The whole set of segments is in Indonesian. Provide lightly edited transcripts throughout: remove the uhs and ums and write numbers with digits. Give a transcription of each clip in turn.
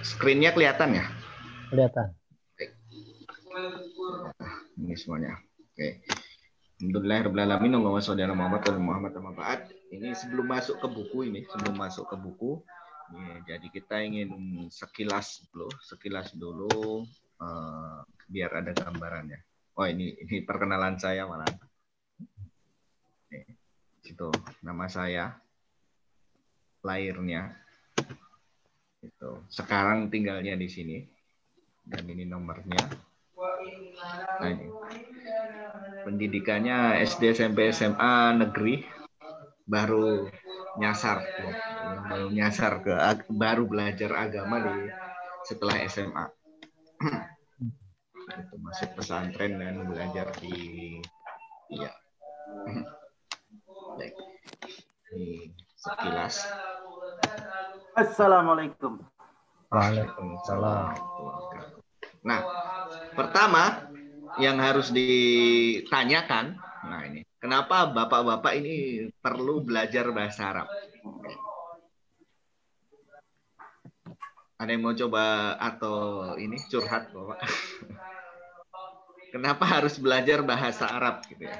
screen-nya kelihatan ya? Kelihatan. Ini semuanya. Oke. Alhamdulillahirrahmanirrahim. Allahumma sholli ala Muhammad wa Muhammad wa ba'd. Ini sebelum masuk ke buku ya, jadi kita ingin sekilas dulu biar ada gambarannya. Oh, ini perkenalan saya malah. Itu nama saya, lahirnya. Itu. Sekarang tinggalnya di sini. Dan ini nomornya. Nah, ini. Pendidikannya SD, SMP, SMA negeri, baru nyasar baru belajar agama setelah SMA. Itu masuk pesantren dan belajar di sekilas. Assalamualaikum. Waalaikumsalam. Nah, pertama yang harus ditanyakan, nah ini, kenapa bapak-bapak ini perlu belajar bahasa Arab? Ada yang mau coba atau ini curhat, Bapak? Kenapa harus belajar bahasa Arab gitu ya?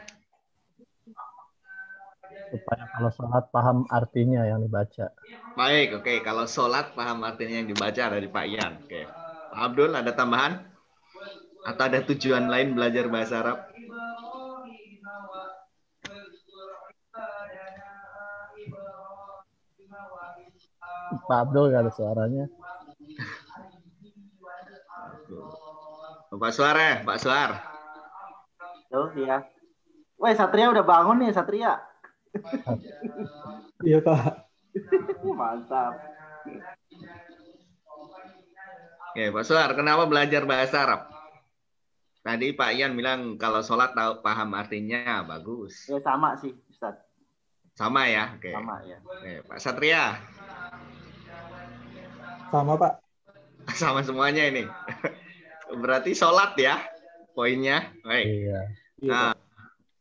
Supaya kalau sholat paham artinya yang dibaca. Baik, oke. Kalau sholat paham artinya yang dibaca dari Pak Ian. Oke. Pak Abdul, ada tambahan? Atau ada tujuan lain belajar bahasa Arab? Pak Abdul nggak ada suaranya. Pak Suar ya, Pak Suar. Tuh ya. Woi, Satria udah bangun nih, Satria. Iya, Pak. Mantap. Oke, Pak Suar, kenapa belajar bahasa Arab? Tadi Pak Ian bilang kalau sholat tahu paham artinya, bagus. Ya sama sih, Ustaz. Sama ya? Oke. Sama ya. Oke, Pak Satria. Sama, Pak. Sama semuanya ini. Berarti sholat ya poinnya. Baik. Iya. Nah,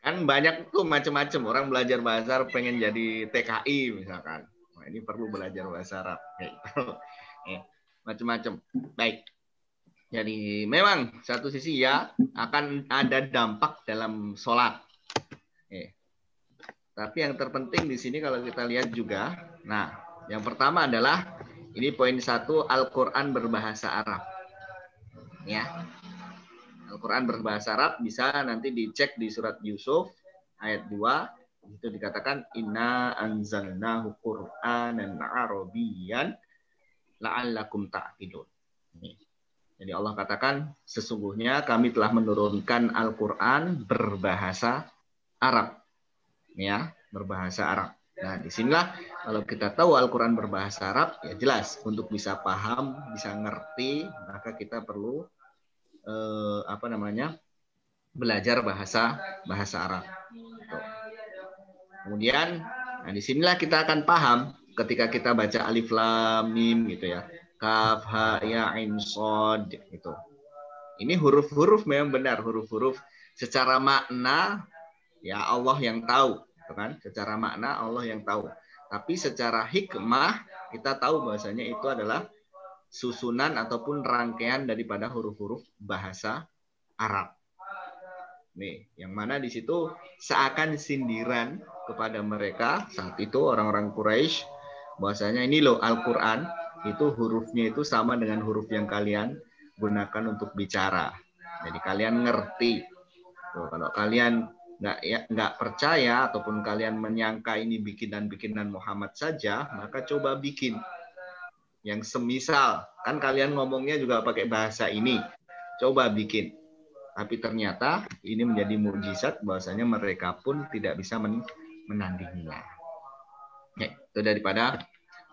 kan banyak tuh macam-macam orang belajar bahasa Arab pengen jadi TKI misalkan. Nah, ini perlu belajar bahasa Arab. Macam-macam. Baik. Jadi memang satu sisi ya akan ada dampak dalam sholat. Tapi yang terpenting di sini kalau kita lihat juga, nah yang pertama adalah ini poin 1, Al-Quran berbahasa Arab. Ya, Al-Quran berbahasa Arab bisa nanti dicek di surat Yusuf ayat 2 itu dikatakan inna anzalnahu Qur'anan Arabiyyan la'allakum ta'qilun. Jadi Allah katakan sesungguhnya kami telah menurunkan Al-Quran berbahasa Arab. Ya, berbahasa Arab. Nah, disinilah kalau kita tahu Al-Quran berbahasa Arab, ya jelas untuk bisa paham, bisa ngerti, maka kita perlu belajar bahasa Arab. Kemudian, nah disinilah kita akan paham ketika kita baca alif lam mim gitu ya, kaf ha ya ain shad gitu. Ini huruf-huruf memang benar huruf-huruf secara makna ya Allah yang tahu. Kan? Secara makna Allah yang tahu. Tapi secara hikmah kita tahu bahwasanya itu adalah susunan ataupun rangkaian daripada huruf-huruf bahasa Arab. Nih, yang mana di situ seakan sindiran kepada mereka saat itu orang-orang Quraisy bahwasanya ini loh Al-Qur'an itu hurufnya itu sama dengan huruf yang kalian gunakan untuk bicara. Jadi kalian ngerti. Tuh, kalau kalian nggak percaya ataupun kalian menyangka ini bikinan Muhammad saja, maka coba bikin yang semisal. Kan kalian ngomongnya juga pakai bahasa ini. Coba bikin. Tapi ternyata ini menjadi mukjizat bahwasanya mereka pun tidak bisa menandinginya. Ya, itu daripada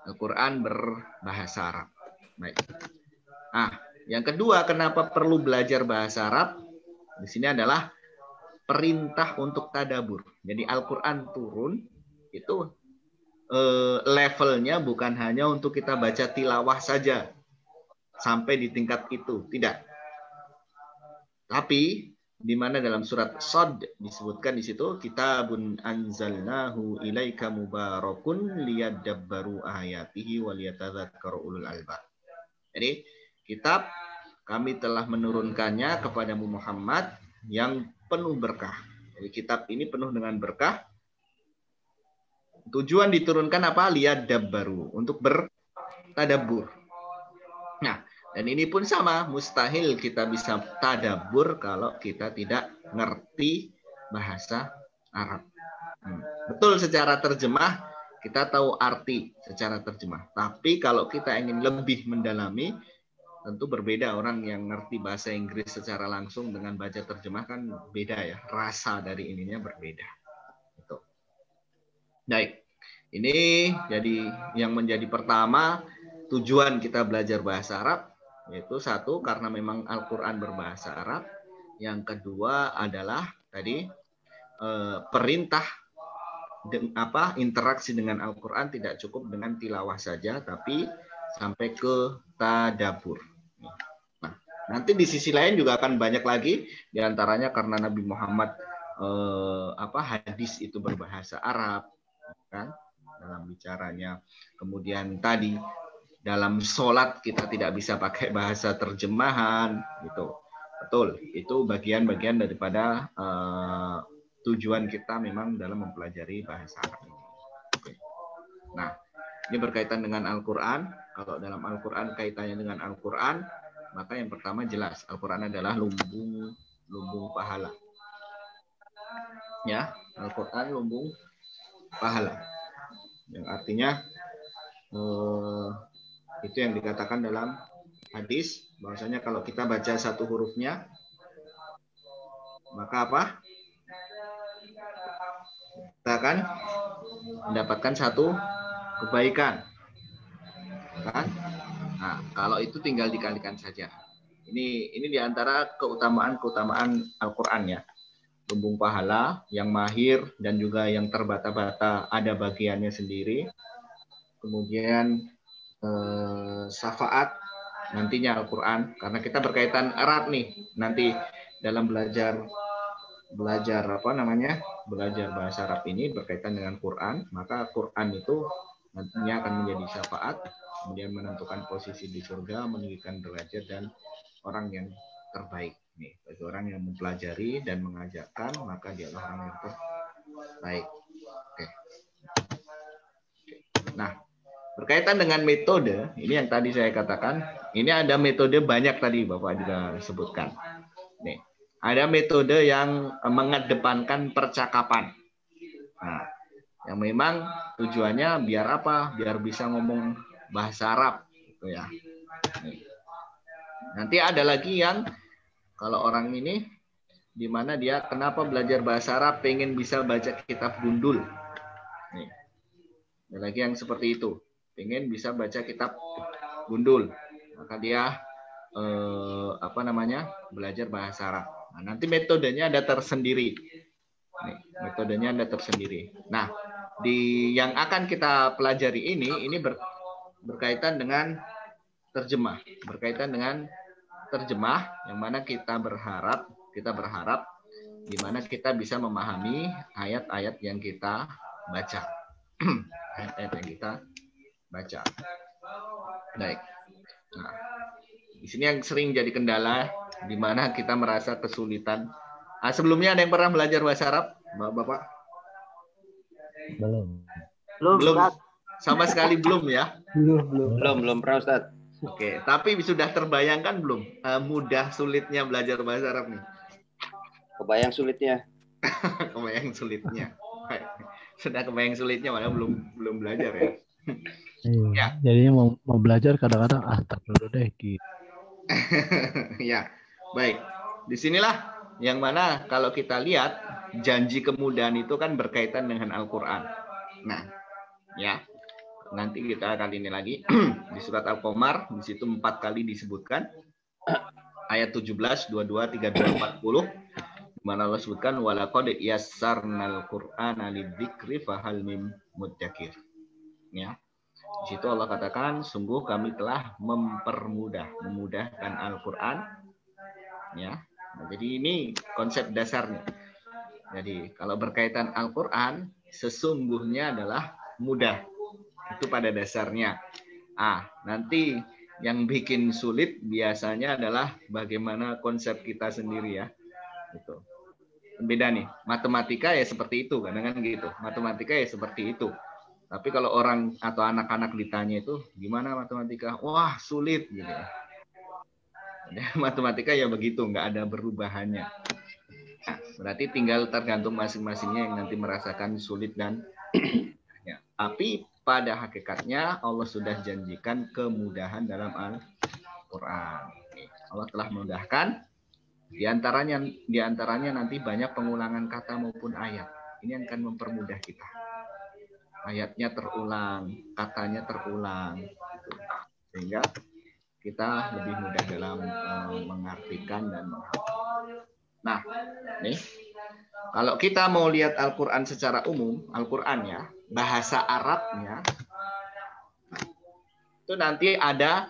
Al-Quran berbahasa Arab. Baik. Nah, yang kedua kenapa perlu belajar bahasa Arab? Di sini adalah perintah untuk tadabur. Jadi Al-Quran turun itu levelnya bukan hanya untuk kita baca tilawah saja sampai di tingkat itu, tidak. Tapi di mana dalam surat Shad disebutkan di situ kitabun anzalnahu ilaika mubarakun liyadabbaru ayatihi waliyatadzakkaru ulul albab. Jadi kitab kami telah menurunkannya kepadamu Muhammad yang penuh berkah. Jadi kitab ini penuh dengan berkah. Tujuan diturunkan apa? Liyadabbaru, untuk bertadabbur. Nah, dan ini pun sama, mustahil kita bisa tadabbur kalau kita tidak ngerti bahasa Arab. Betul, secara terjemah kita tahu arti secara terjemah. Tapi kalau kita ingin lebih mendalami, tentu berbeda. Orang yang ngerti bahasa Inggris secara langsung dengan baca terjemah kan beda ya. Rasa dari ininya berbeda. Gitu. Baik, ini jadi yang menjadi pertama tujuan kita belajar bahasa Arab, yaitu satu, karena memang Al-Quran berbahasa Arab. Yang kedua adalah tadi perintah interaksi dengan Al-Quran tidak cukup dengan tilawah saja, tapi sampai ke tadabbur. Nah, nanti di sisi lain juga akan banyak lagi, diantaranya karena Nabi Muhammad hadis itu berbahasa Arab, kan, dalam bicaranya. Kemudian tadi dalam sholat kita tidak bisa pakai bahasa terjemahan, gitu. Betul, itu bagian-bagian daripada tujuan kita memang dalam mempelajari bahasa Arab ini. Nah, ini berkaitan dengan Al-Quran. Kalau dalam Al-Quran kaitannya dengan Al-Quran, maka yang pertama jelas Al-Quran adalah lumbung pahala. Ya, Al-Quran lumbung pahala. Yang artinya itu yang dikatakan dalam hadis, bahwasanya kalau kita baca satu hurufnya, maka apa? Kita akan mendapatkan satu kebaikan, kan? Nah, kalau itu tinggal dikalikan saja. Ini diantara keutamaan Al-Quran ya. Lumbung pahala yang mahir dan juga yang terbata-bata ada bagiannya sendiri. Kemudian syafaat nantinya Al-Quran, karena kita berkaitan erat nih nanti dalam belajar bahasa Arab ini berkaitan dengan Quran, maka Quran itu nantinya akan menjadi syafaat, kemudian menentukan posisi di surga, meninggikan derajat dan orang yang terbaik. Nih, bagi orang yang mempelajari dan mengajarkan, maka dia adalah orang yang terbaik. Oke. Nah, berkaitan dengan metode, ini yang tadi saya katakan, ini ada metode banyak tadi Bapak juga sebutkan. Nih, ada metode yang mengedepankan percakapan. Nah, yang memang tujuannya biar apa? Biar bisa ngomong bahasa Arab, gitu ya. Nih. Nanti ada lagi yang kalau orang ini di mana dia kenapa belajar bahasa Arab, pengen bisa baca kitab gundul. Nih. Ada lagi yang seperti itu, pengen bisa baca kitab gundul, maka dia belajar bahasa Arab. Nah, nanti metodenya ada tersendiri. Nih, metodenya ada tersendiri. Nah, yang akan kita pelajari ini berkaitan dengan terjemah, yang mana kita berharap di mana kita bisa memahami ayat-ayat yang kita baca. Ayat-ayat yang kita baca. Baik. Nah, di sini yang sering jadi kendala, di mana kita merasa kesulitan. Sebelumnya ada yang pernah belajar bahasa Arab, Bapak? Belum. Sama sekali belum ya? Belum pernah, Ustaz. Oke, tapi sudah terbayangkan belum mudah sulitnya belajar bahasa Arab nih? Kebayang sulitnya. Kebayang sulitnya. Sudah kebayang sulitnya, malah belum belajar ya. Ya. Jadinya mau belajar kadang-kadang tak dulu deh gitu. Ya, baik. Disinilah yang mana kalau kita lihat janji kemudahan itu kan berkaitan dengan Al-Quran. Nah, ya. Nanti kita kali ini lagi di surat Al-Qamar, di situ 4 kali disebutkan ayat 17, 22, 32, 40, di mana Allah sebutkan walaqad yassarnal Qur'ana lidzikri fahal mim mudzakir. Ya. Di situ Allah katakan sungguh kami telah memudahkan Al-Qur'an. Ya. Nah, jadi ini konsep dasarnya. Jadi kalau berkaitan Al-Qur'an sesungguhnya adalah mudah. Itu pada dasarnya. Nanti Yang bikin sulit biasanya adalah bagaimana konsep kita sendiri ya. Gitu. Beda nih. Matematika ya seperti itu, kadang-kadang gitu. Matematika ya seperti itu. Tapi kalau orang atau anak-anak ditanya itu, gimana matematika? Wah, sulit gitu ya. Matematika ya begitu, nggak ada perubahannya. Nah, berarti tinggal tergantung masing-masingnya yang nanti merasakan sulit dan ya. Tapi pada hakikatnya Allah sudah janjikan kemudahan dalam Al-Quran. Allah telah memudahkan. Di antaranya nanti banyak pengulangan kata maupun ayat. Ini yang akan mempermudah kita. Ayatnya terulang, katanya terulang, sehingga kita lebih mudah dalam mengartikan dan menghafal. Nah, nih, kalau kita mau lihat Al-Quran secara umum, Al-Quran ya, bahasa Arabnya, itu nanti ada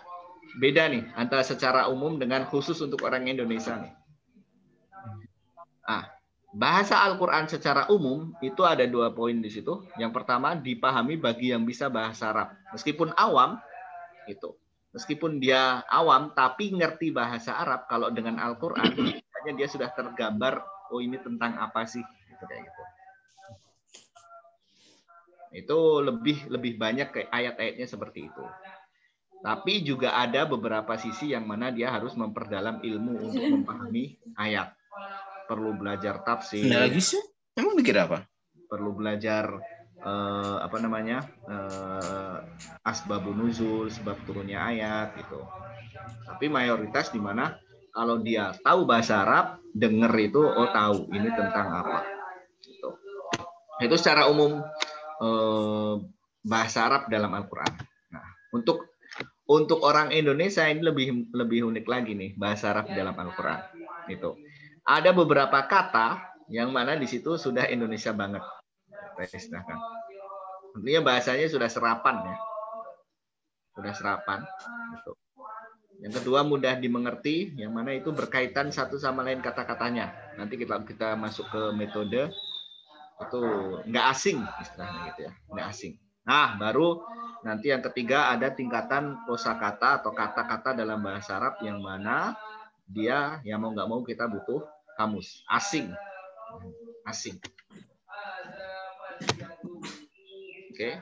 beda nih, antara secara umum dengan khusus untuk orang Indonesia nih. Bahasa Al-Quran secara umum, itu ada 2 poin di situ. Yang pertama, dipahami bagi yang bisa bahasa Arab. Meskipun awam, itu. Meskipun dia awam, tapi ngerti bahasa Arab, kalau dengan Al-Quran, hanya dia sudah tergambar, oh ini tentang apa sih? Gitu, kayak gitu. Itu lebih banyak kayak ayat-ayatnya seperti itu. Tapi juga ada beberapa sisi yang mana dia harus memperdalam ilmu untuk memahami ayat. Perlu belajar tafsir. Nah, lagi sih? Emang mikir apa? Perlu belajar asbabun nuzul, sebab turunnya ayat gitu. Tapi mayoritas di mana kalau dia tahu bahasa Arab, denger itu oh tahu ini tentang apa. Gitu. Itu secara umum bahasa Arab dalam Al-Qur'an. Nah, untuk orang Indonesia ini lebih unik lagi nih bahasa Arab dalam Al-Qur'an. Itu. Ada beberapa kata yang mana di situ sudah Indonesia banget. Tentunya bahasanya sudah serapan ya. Sudah serapan. Gitu. Yang kedua mudah dimengerti, yang mana itu berkaitan satu sama lain kata-katanya. Nanti kita masuk ke metode itu nggak asing istilahnya gitu ya, nggak asing. Nah, baru nanti yang ketiga ada tingkatan kosakata atau kata-kata dalam bahasa Arab yang mana dia ya mau nggak mau kita butuh kamus asing. Oke.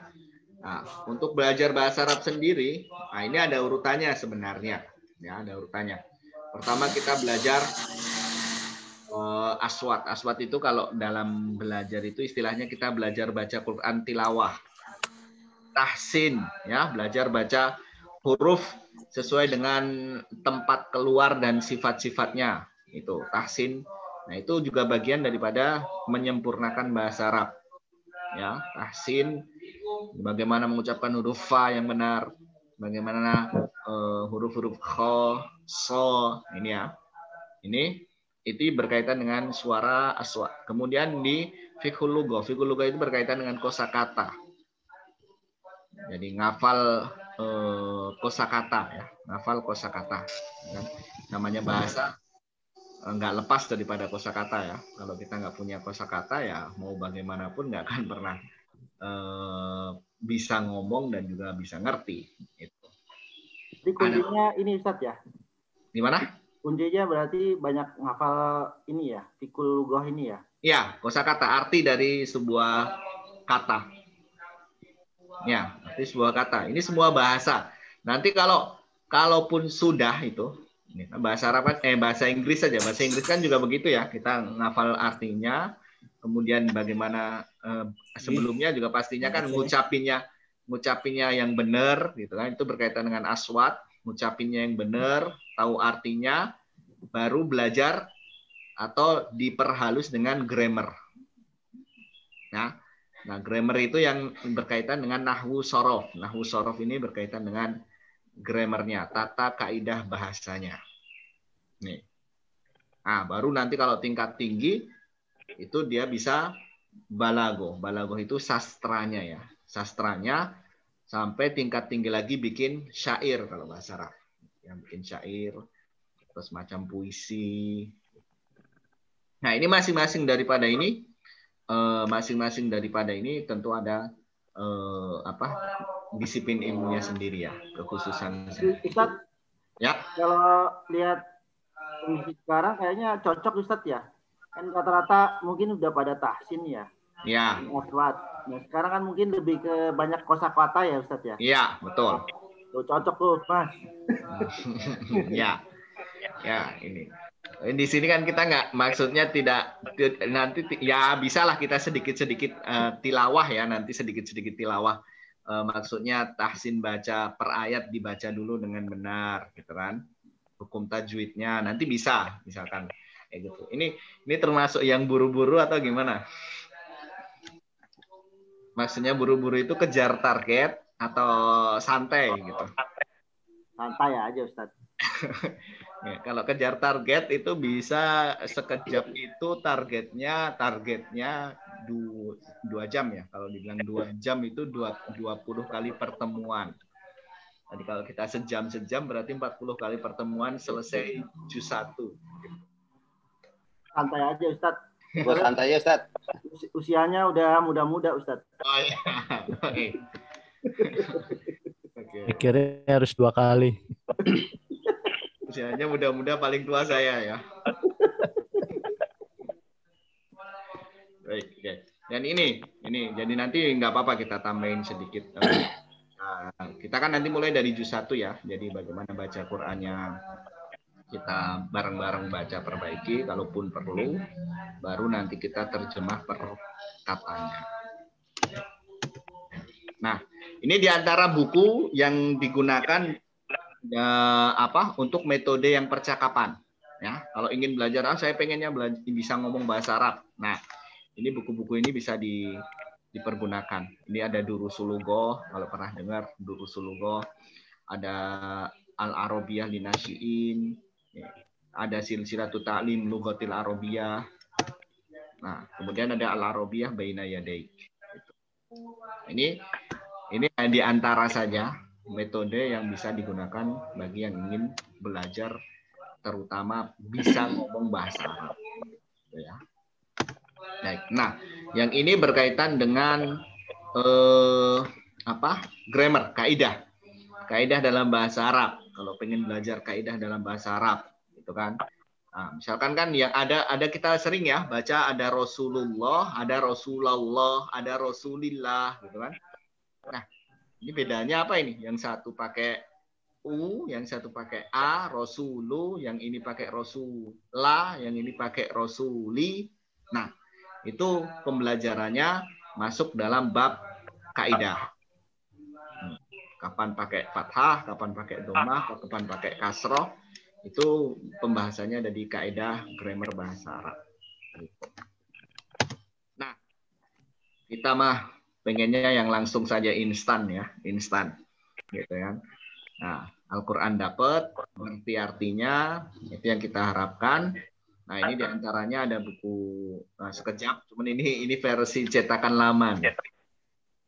Nah, untuk belajar bahasa Arab sendiri, nah ini ada urutannya sebenarnya. Ya, ada urutannya. Pertama kita belajar aswat. Aswat itu kalau dalam belajar itu istilahnya kita belajar baca Quran tilawah. Tahsin, ya, belajar baca huruf sesuai dengan tempat keluar dan sifat-sifatnya. Itu tahsin. Nah, itu juga bagian daripada menyempurnakan bahasa Arab. Ya, tahsin, bagaimana mengucapkan huruf fa yang benar, bagaimana huruf-huruf kho, so, ini ya. Ini itu berkaitan dengan suara aswat. Kemudian di fiqhul lughah. Fiqhul lughah itu berkaitan dengan kosakata. Jadi ngafal kosakata ya, ngafal kosakata. Namanya bahasa nggak lepas daripada kosakata ya. Kalau kita nggak punya kosakata ya mau bagaimanapun nggak akan pernah bisa ngomong dan juga bisa ngerti. Itu. Jadi kuncinya ini Ustaz ya? Di mana? Kuncinya berarti banyak ngafal ini ya, fikul lughah ini ya? Ya, kosakata arti dari sebuah kata. Ya, arti sebuah kata. Ini semua bahasa. Nanti kalaupun sudah itu bahasa Arab bahasa Inggris saja. Bahasa Inggris kan juga begitu ya. Kita ngafal artinya, kemudian bagaimana sebelumnya juga pastinya kan ngucapinnya yang benar gitu kan. Itu berkaitan dengan aswat, ngucapinnya yang benar, tahu artinya, baru belajar atau diperhalus dengan grammar. Nah, grammar itu yang berkaitan dengan nahwu sorof. Nahwu sorof ini berkaitan dengan grammarnya, tata kaidah bahasanya. Nih. Nah, baru nanti kalau tingkat tinggi itu dia bisa balago. Balago itu sastranya ya. Sastranya sampai tingkat tinggi lagi bikin syair kalau bahasa Arab. Yang bikin syair, terus macam puisi. Nah, ini masing-masing daripada ini tentu ada apa disiplin ilmunya sendiri ya, kekhususan sendiri. Ustadz, Ya. kalau lihat kondisi sekarang kayaknya cocok Ustadz ya. Kan rata-rata mungkin udah pada tahsin ya. Ya. Aswad. Nah, sekarang kan mungkin lebih ke banyak kosakata ya Ustadz ya. Iya, betul. Tuh, cocok tuh Mas. Ya. Ya, ini. Di sini kan kita nggak, maksudnya tidak nanti ya bisalah kita sedikit-sedikit tilawah ya, nanti sedikit-sedikit tilawah. Maksudnya tahsin baca per ayat dibaca dulu dengan benar gitu kan. Hukum tajwidnya nanti bisa misalkan kayak gitu. Ini termasuk yang buru-buru atau gimana? Maksudnya buru-buru itu kejar target atau santai gitu? Santai aja Ustadz. Ya, kalau kejar target itu bisa sekejap itu targetnya 2 jam ya. Kalau dibilang 2 jam itu 20 kali pertemuan. Jadi kalau kita sejam berarti 40 kali pertemuan selesai juz 1. Santai aja Ustadz. Bos santai ya Ustadz. Usianya udah muda-muda Ustadz. Oh iya. Oke. Mikirnya harus 2 kali. Usianya muda-muda paling tua saya ya. Baik, oke. Dan ini jadi nanti nggak apa-apa kita tambahin sedikit. Kita kan nanti mulai dari juz 1 ya. Jadi bagaimana baca Qur'annya kita bareng-bareng baca, perbaiki kalaupun perlu, baru nanti kita terjemah per katanya. Nah, ini diantara buku yang digunakan untuk metode yang percakapan ya. Kalau ingin belajar, saya pengennya bisa ngomong bahasa Arab. Nah, ini buku-buku ini bisa dipergunakan. Ini ada Durusul Lughah, kalau pernah dengar Durusul Lughah, ada Al-Arabiyah Linasyiin, ada Silsilatut Ta'lim Lughatil Arabiyah. Nah, kemudian ada Al-Arabiyah Baina Yadaik. Ini di antara saja metode yang bisa digunakan bagi yang ingin belajar, terutama bisa ngomong bahasa Arab. Ya. Baik. Nah, yang ini berkaitan dengan grammar, kaidah. Kaidah dalam bahasa Arab. Kalau pengen belajar kaidah dalam bahasa Arab, gitu kan. Nah, misalkan kan yang ada kita sering ya baca ada Rasulullah, ada Rasulullah, ada Rasulillah, gitu kan. Nah, ini bedanya apa ini? Yang satu pakai U, yang satu pakai A, Rasulu, yang ini pakai Rasulah, yang ini pakai Rasuli. Nah, itu pembelajarannya masuk dalam bab kaidah. Kapan pakai fathah, kapan pakai dhammah, kapan pakai kasroh, itu pembahasannya ada di kaidah grammar bahasa Arab. Nah, kita mah pengennya yang langsung saja instan ya, instan, gitu kan. Nah, Al-Quran dapat, ngerti artinya, itu yang kita harapkan. Nah, ini diantaranya ada buku sekejap, cuman ini versi cetakan lama.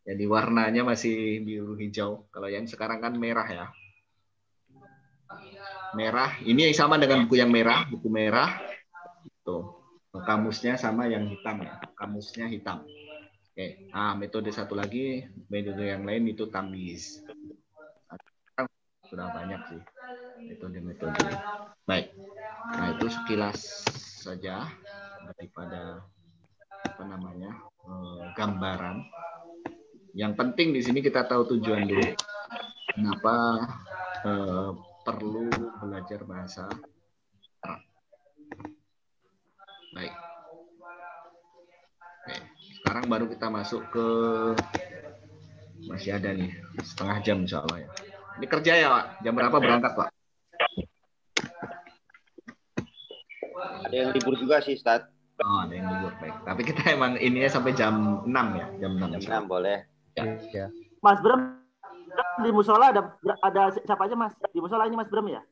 Jadi warnanya masih biru hijau. Kalau yang sekarang kan merah ya. Merah. Ini sama dengan buku yang merah, buku merah. Tuh, kamusnya sama yang hitam ya. Kamusnya hitam. Oke. Nah, metode satu lagi, metode yang lain itu tamyiz. Sudah banyak sih metode-metode. Baik. Nah, itu sekilas saja daripada gambaran. Yang penting di sini kita tahu tujuan dulu. Kenapa perlu belajar bahasa Arab. Baik. Oke. Sekarang baru kita masuk ke, masih ada nih setengah jam insya Allah ya. Ini kerja ya Pak? Jam berapa berangkat Pak? Ada yang libur juga sih Ustaz. Oh, ada yang libur, baik. Tapi kita emang ininya sampai jam 6 ya, jam 6. Jam 6 boleh. Ya. Mas Bram, di musola ada siapa aja Mas? Di musola ini Mas Bram ya?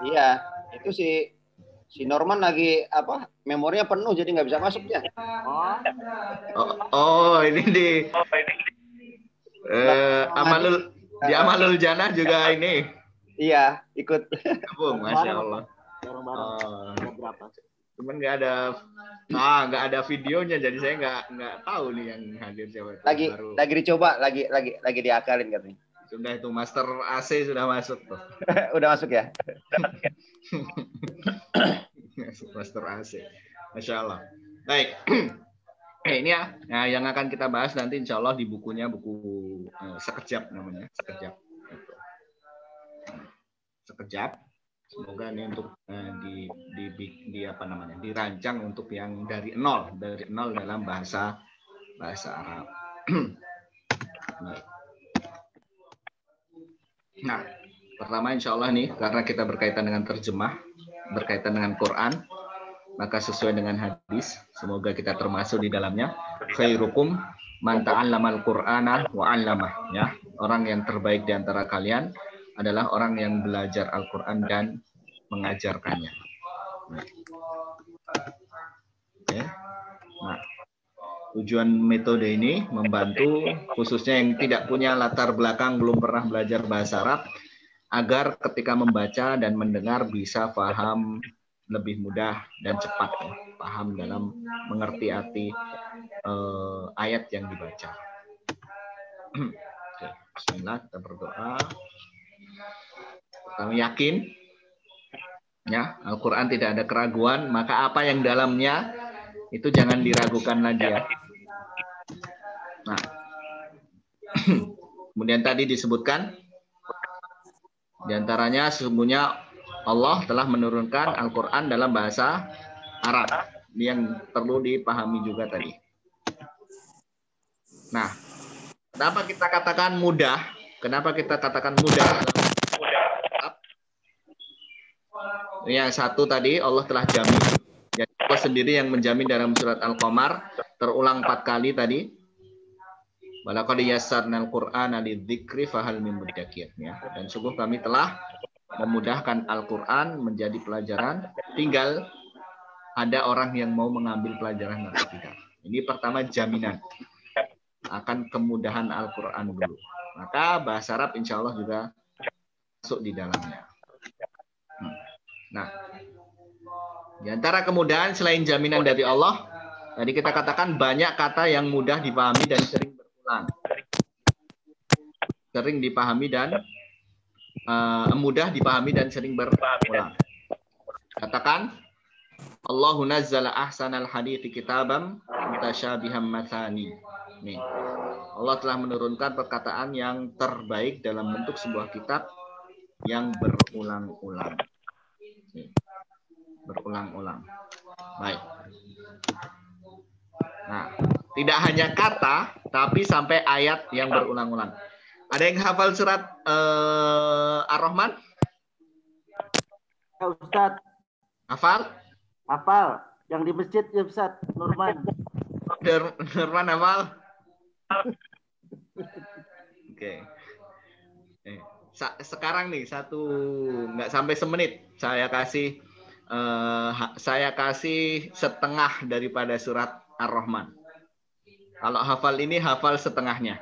Iya, itu si Norman lagi memorinya penuh jadi nggak bisa masuk dia. Ini di Amalul Jannah juga ini. Iya, ikut. Gabung, Masya Allah. Bareng-bareng. Ada berapa? Cuman nggak ada videonya, jadi saya nggak tahu nih yang hadir siapa itu. Lagi dicoba, lagi diakalin katanya. Sudah itu Master AC sudah masuk tuh. Udah masuk ya? Master AC. Masya Allah. Baik. Ini ya, nah, yang akan kita bahas nanti insya Allah di bukunya, buku Sekejap namanya. Sekejap. Semoga ini untuk di apa namanya, dirancang untuk yang dari nol dalam bahasa Arab. Nah, pertama insya Allah nih, karena kita berkaitan dengan terjemah, berkaitan dengan Quran, maka sesuai dengan hadis, semoga kita termasuk di dalamnya. Khairukum man ta'allamal Qur'ana wa 'allamah, ya. Orang yang terbaik di antara kalian adalah orang yang belajar Al-Qur'an dan mengajarkannya. Oke. Nah, tujuan metode ini membantu khususnya yang tidak punya latar belakang, belum pernah belajar bahasa Arab, agar ketika membaca dan mendengar bisa paham lebih mudah dan cepat, ya. Paham dalam mengerti arti ayat yang dibaca. Oke, bismillah, kita berdoa. Kami yakin, ya, Al-Quran tidak ada keraguan, maka apa yang dalamnya itu jangan diragukan lagi, ya. Nah, kemudian tadi disebutkan diantaranya sesungguhnya Allah telah menurunkan Al-Quran dalam bahasa Arab. Ini yang perlu dipahami juga tadi. Nah, kenapa kita katakan mudah? Kenapa kita katakan mudah? Yang satu tadi Allah telah jamin. Jadi Allah sendiri yang menjamin dalam surat Al-Qamar terulang 4 kali tadi. Walaqad yassarnal Qur'ana lidzikri fahal min mudzakir, ya. Dan sungguh kami telah memudahkan Al-Quran menjadi pelajaran, tinggal ada orang yang mau mengambil pelajaran atau tidak. Ini pertama jaminan akan kemudahan Al-Quran dulu. Maka bahasa Arab insya Allah juga masuk di dalamnya. Nah, di antara kemudahan selain jaminan dari Allah, tadi kita katakan banyak kata yang mudah dipahami dan sering berulang. Sering dipahami dan mudah dipahami dan sering berulang. Katakan Allahu nazzala ahsanal hadithi kitabam mutasyabiham mathani. Nih, Allah telah menurunkan perkataan yang terbaik dalam bentuk sebuah kitab yang berulang-ulang. Nih, berulang-ulang. Baik. Nah, tidak hanya kata, tapi sampai ayat yang berulang-ulang. Ada yang hafal surat Ar-Rahman? Ya, Ustaz. Hafal? Hafal. Yang di masjid ya, Ustaz. Nurman. Nurman hafal? Oke. Sekarang nih nggak sampai semenit saya kasih setengah daripada surat Ar-Rahman. Kalau hafal ini hafal setengahnya.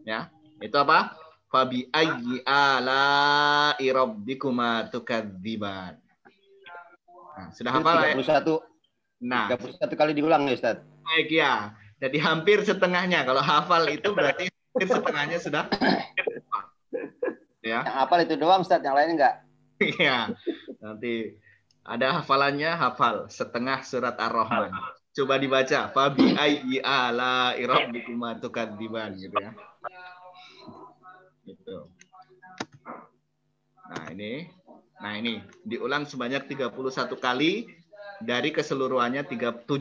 Ya, itu apa? Fabi ayyi ala'i rabbikuma tukadziban. Nah, sudah hafal 31. Nah, 31 kali diulang ya, Ustaz. Baik ya. Jadi hampir setengahnya. Kalau hafal itu berarti hampir setengahnya sudah. Ya. Yang hafal itu doang, Ustaz, yang lain enggak? Iya. Nanti ada hafalannya, hafal setengah surat Ar-Rahman. Coba dibaca. Fabi ayyi ala'i rabbikuma tukadziban, gitu ya. Gitu. Nah ini diulang sebanyak 31 kali dari keseluruhannya 78.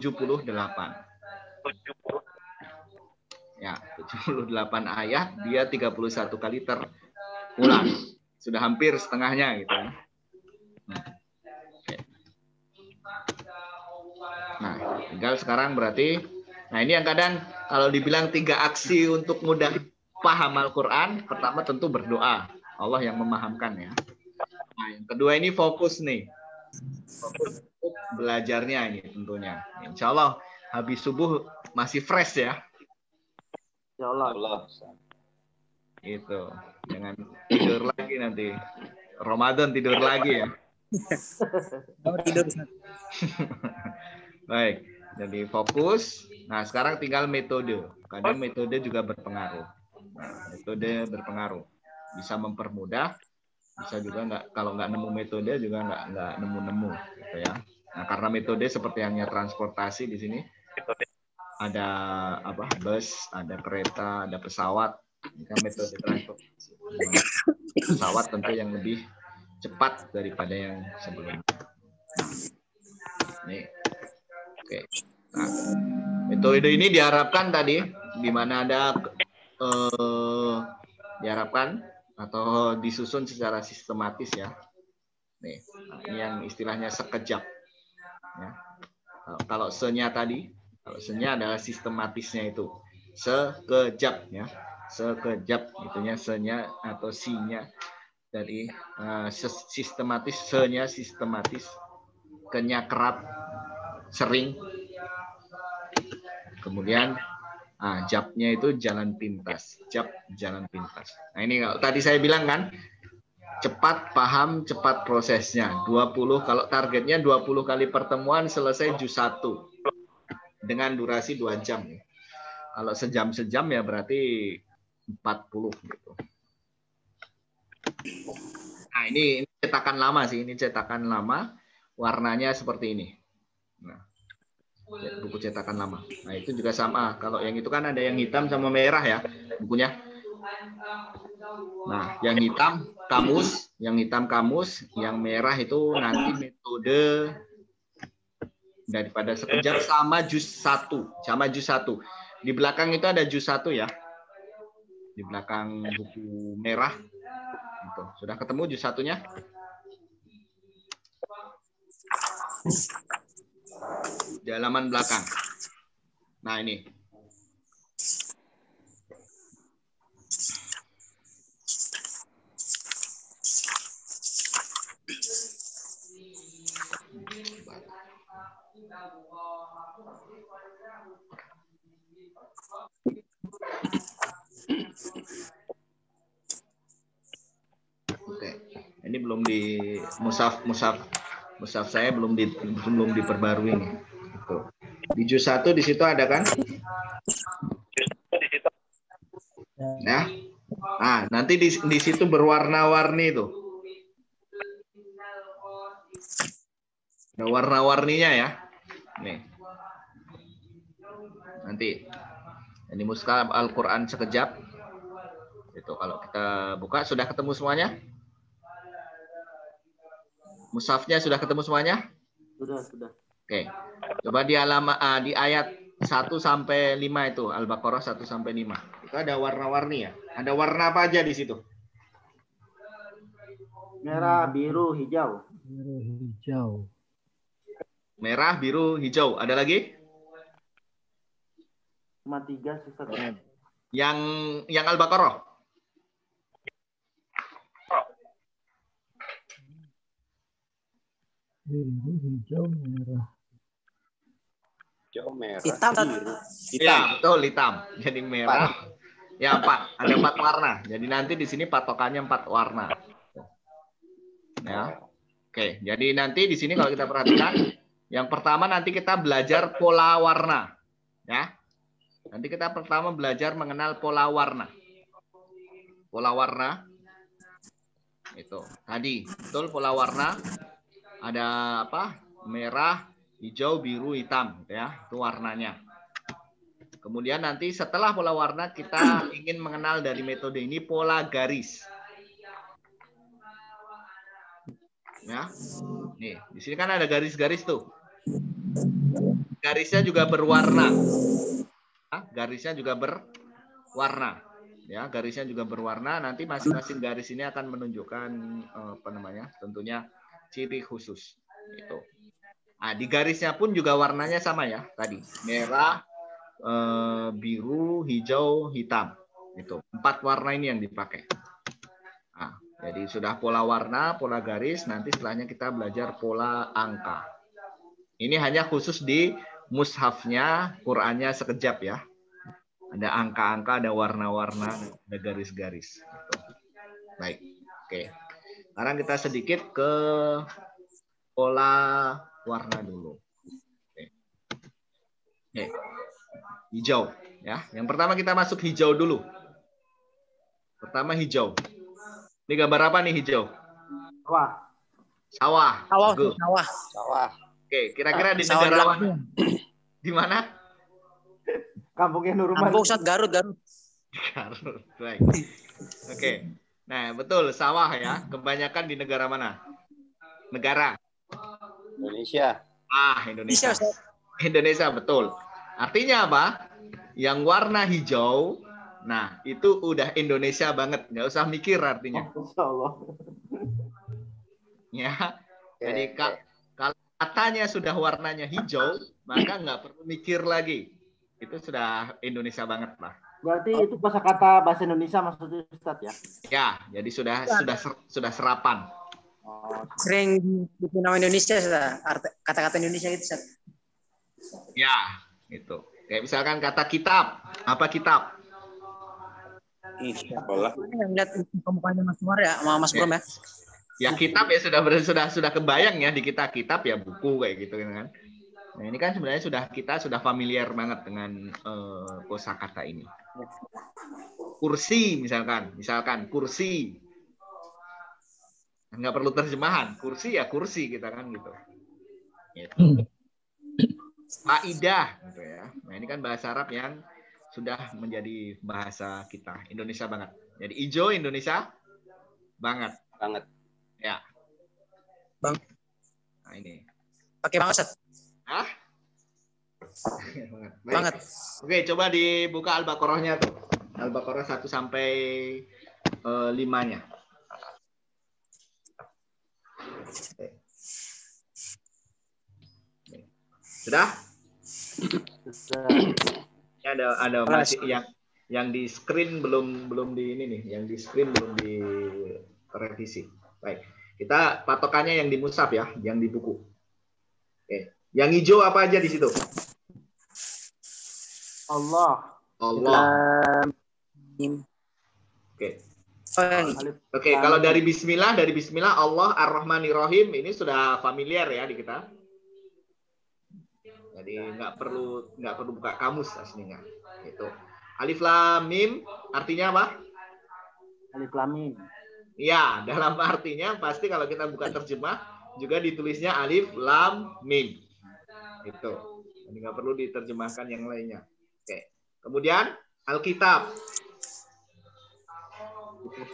Ya, 78 ayat, dia 31 kali terulang. Sudah hampir setengahnya gitu ya. Nah, tinggal sekarang berarti, nah ini yang kadang kalau dibilang 3 aksi untuk mudah paham Al-Quran, pertama tentu berdoa. Allah yang memahamkan ya. Nah, yang kedua ini fokus nih. Fokus untuk belajarnya ini tentunya. Insya Allah habis subuh masih fresh ya. Insya Allah. Itu. Jangan tidur lagi nanti. Ramadan tidur lagi ya. Tidur, Ustaz. Baik, jadi fokus. Nah, sekarang tinggal metode. Kadang metode juga berpengaruh. Nah, metode berpengaruh. Bisa mempermudah, bisa juga nggak, kalau nggak nemu metode juga nggak nemu-nemu, gitu ya. Nah, karena metode seperti hanya transportasi di sini, ada apa, bus, ada kereta, ada pesawat. Ini kan metode transportasi. Pesawat tentu yang lebih cepat daripada yang sebelumnya. Nih, oke. Nah, metode ini diharapkan tadi, di mana ada diharapkan atau disusun secara sistematis ya. Nih, ini yang istilahnya sekejap. Ya. Kalau se-nya tadi, kalau se-nya adalah sistematisnya itu sekejap ya, sekejap itunya se-nya atau si-nya dari sistematis, se-nya sistematis, ke-nya kerap, sering, kemudian jab-nya itu jalan pintas, jab jalan pintas. Nah ini kalau tadi saya bilang kan, cepat paham, cepat prosesnya. 20, kalau targetnya 20 kali pertemuan selesai juz 1 dengan durasi 2 jam. Kalau sejam-sejam ya berarti 40 gitu. Nah, ini cetakan lama sih, ini cetakan lama, warnanya seperti ini. Nah, buku cetakan lama. Nah, itu juga sama. Kalau yang itu kan ada yang hitam sama merah ya bukunya. Nah, yang hitam kamus, yang merah itu nanti metode daripada sekejap sama juz 1, sama juz 1. Di belakang itu ada juz 1 ya. Di belakang buku merah. Itu. Sudah ketemu juz 1-nya? Di halaman belakang. Nah, ini. Oke. Ini belum di mushaf saya belum diperbarui nih. Gitu. Di juz 1 di situ ada kan? Ya. Nah, nanti di situ berwarna-warni itu. Ada warna-warninya ya. Nih. Nanti ini mushaf Al-Qur'an sekejap. Itu kalau kita buka sudah ketemu semuanya? Mushafnya sudah ketemu semuanya? Sudah. Oke. Coba di di ayat 1 sampai 5 itu, Al-Baqarah 1 sampai 5. Itu ada warna-warni ya. Ada warna apa aja di situ? Merah, biru, hijau. Biru, hijau. Merah, biru, hijau. Ada lagi? Cuma 3 sisa. Yang Al-Baqarah. Biru, hijau, merah. Hijau, merah, Hitam. biru. Ya, betul, hitam. Jadi merah. Ya, 4. Ada 4 warna. Jadi nanti di sini patokannya 4 warna. Ya. Oke, jadi nanti di sini kalau kita perhatikan, yang pertama nanti kita belajar pola warna. Ya. Nanti kita pertama belajar mengenal pola warna. Pola warna. Itu. Tadi, betul pola warna. Ada apa? Merah, hijau, biru, hitam, ya. Itu warnanya. Kemudian nanti setelah pola warna kita ingin mengenal dari metode ini pola garis. Ya. Nih, di sini kan ada garis-garis tuh. Garisnya juga berwarna. Garisnya juga berwarna. Ya, garisnya juga berwarna. Nanti masing-masing garis ini akan menunjukkan apa namanya? Tentunya ciri khusus. Itu. Nah, di garisnya pun juga warnanya sama ya tadi. Merah, biru, hijau, hitam. Itu 4 warna ini yang dipakai. Nah, jadi sudah pola warna, pola garis. Nanti setelahnya kita belajar pola angka. Ini hanya khusus di mushafnya, Qur'annya sekejap ya. Ada angka-angka, ada warna-warna, ada garis-garis. Gitu. Baik, oke. Sekarang kita sedikit ke pola warna dulu. Oke. Hijau ya. Yang pertama kita masuk hijau dulu. Pertama hijau. Ini gambar apa nih hijau? Wah, Sawah. Sawah, Good. sawah. Sawah. Oke, kira-kira di Sawah di negara Lampung. mana? Di mana? kampungnya Nurman. Kampung Ustadz, Garut. Garut. Baik. Oke. Nah, betul sawah ya. Kebanyakan di negara mana? Negara. Indonesia. Indonesia. Bisa, Ustadz. Indonesia betul. Artinya apa? Yang warna hijau, nah itu udah Indonesia banget, nggak usah mikir artinya. Insya Allah. Ya. Jadi kalau katanya sudah warnanya hijau, maka nggak perlu mikir lagi. Itu sudah Indonesia banget lah. Berarti itu kosakata bahasa Indonesia maksudnya Ustadz ya? Ya, jadi sudah serapan. Oh, Sering bikin nama Indonesia, Ustadz. Kata-kata Indonesia itu, Ustadz. Ya, itu. Kayak misalkan kata kitab, apa kitab? Bola. Yang lihat pemukanya Mas Umar ya, sama Mas Brom ya. Ya kitab ya sudah kebayang ya di kitab ya buku kayak gitu kan. Nah ini kan sebenarnya kita sudah familiar banget dengan kosakata ini. Kursi misalkan kursi nggak perlu terjemahan, kursi ya kursi kita kan gitu. Faidah gitu ya. Nah ini kan bahasa Arab yang sudah menjadi bahasa kita Indonesia banget. Jadi hijau Indonesia banget. Ya. Bang. Nah ini. Pakai banget, Ustadz. Hah? Banget. Oke, coba dibuka Al-Baqarah-nya tuh. Al-Baqarah 1 sampai 5-nya. Sudah? Ini ada masih yang di screen belum di ini nih, yang di screen belum di revisi. Baik. Kita patokannya yang di mushaf ya, yang di buku. Oke. Yang hijau apa aja di situ? Allah. Oke. Alif. Oke, kalau dari bismillah Allah Ar-Rahmanir-Rahim ini sudah familiar ya di kita. Jadi nggak perlu buka kamus aslinya. Itu. Alif Lam Mim artinya apa? Alif Lam Mim. Iya, dalam artinya pasti kalau kita buka terjemah juga ditulisnya Alif Lam Mim. Itu. Jadi nggak perlu diterjemahkan yang lainnya. Oke. Kemudian Alkitab.